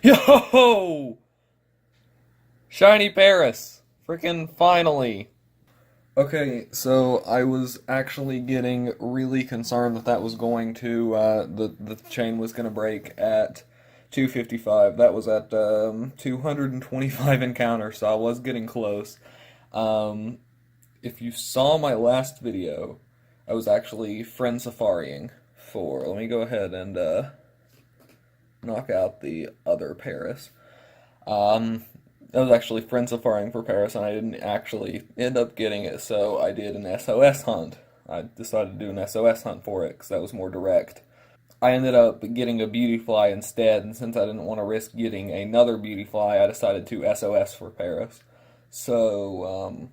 Yo! Shiny Paris! Frickin' finally! Okay, so I was actually getting really concerned that that was going to, the chain was going to break at 255. That was at 225 encounters, so I was getting close. Um, if you saw my last video, I was actually friend safarying for, let me go ahead and knock out the other Paris. Um, I was actually friend safaring for Paris, and I didn't actually end up getting it, so I did an SOS hunt. I decided to do an SOS hunt for it because that was more direct. I ended up getting a beauty fly instead, and since I didn't want to risk getting another beauty fly, I decided to SOS for Paris. So,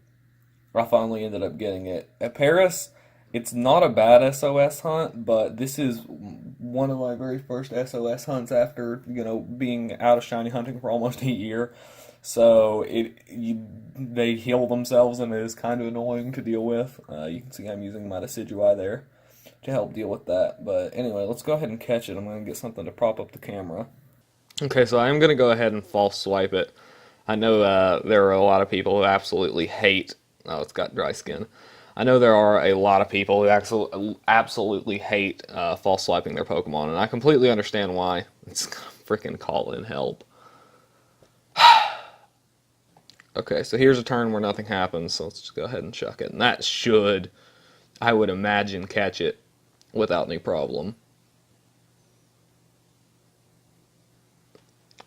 I finally ended up getting it. At Paris, it's not a bad SOS hunt, but this is one of my very first SOS hunts after, being out of shiny hunting for almost a year. So they heal themselves and it is kind of annoying to deal with. You can see I'm using my Decidui there to help deal with that. But anyway, let's go ahead and catch it. I'm going to get something to prop up the camera. Okay, so I'm going to go ahead and false swipe it. I know there are a lot of people who absolutely hate. Oh, it's got dry skin. I know there are a lot of people who absolutely hate false swiping their Pokemon, and I completely understand why. It's freaking call in help. Okay, so here's a turn where nothing happens, so let's just go ahead and chuck it. And that should, I would imagine, catch it without any problem.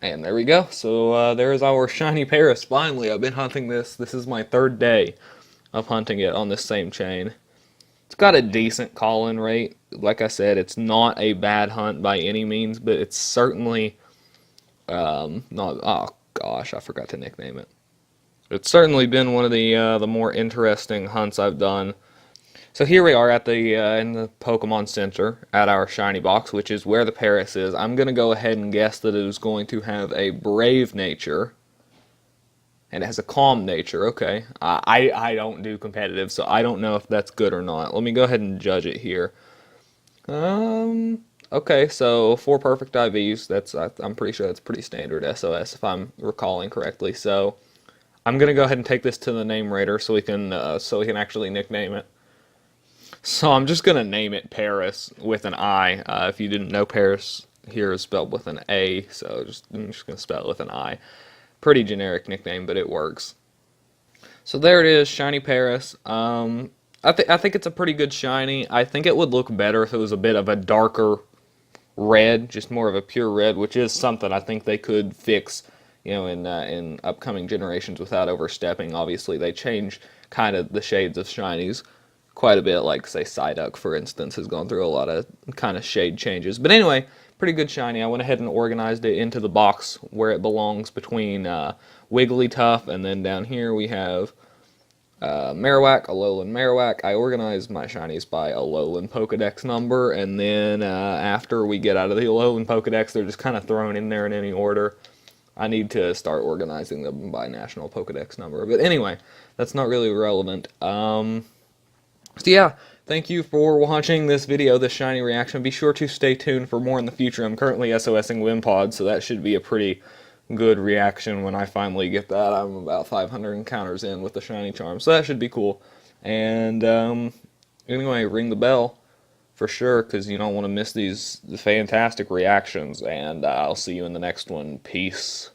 And there we go. So there's our shiny Paris. Finally, I've been hunting this. This is my third day of hunting it on this same chain. It's got a decent call-in rate. Like I said, it's not a bad hunt by any means, but it's certainly not. Oh gosh, I forgot to nickname it. It's certainly been one of the more interesting hunts I've done. So here we are at the in the Pokemon Center at our shiny box, which is where the Paris is. I'm gonna go ahead and guess that it is going to have a brave nature, and it has a calm nature. Okay, I don't do competitive, so I don't know if that's good or not. Let me go ahead and judge it here. Okay, so four perfect IVs. I'm pretty sure that's pretty standard SOS if I'm recalling correctly. So I'm gonna go ahead and take this to the name rater so we can actually nickname it. So I'm just gonna name it Paris with an I. If you didn't know, Paris here is spelled with an A, so I'm just gonna spell it with an I. Pretty generic nickname, but it works. So there it is, shiny Paris. I think it's a pretty good shiny. I think it would look better if it was a bit of a darker red, just more of a pure red, which is something I think they could fix, in upcoming generations without overstepping. Obviously, they change kind of the shades of shinies quite a bit. Like say Psyduck, for instance, has gone through a lot of kind of shade changes. But anyway, pretty good shiny. I went ahead and organized it into the box where it belongs between Wigglytuff, and then down here we have Marowak, Alolan Marowak. I organized my shinies by Alolan Pokedex number, and then after we get out of the Alolan Pokedex, they're just kind of thrown in there in any order. I need to start organizing them by National Pokedex number. But anyway, that's not really relevant. So yeah, thank you for watching this video, this shiny reaction. Be sure to stay tuned for more in the future. I'm currently SOSing Wimpod, so that should be a pretty good reaction when I finally get that. I'm about 500 encounters in with the shiny charm, so that should be cool. And anyway, ring the bell for sure, because you don't want to miss these fantastic reactions. And I'll see you in the next one. Peace.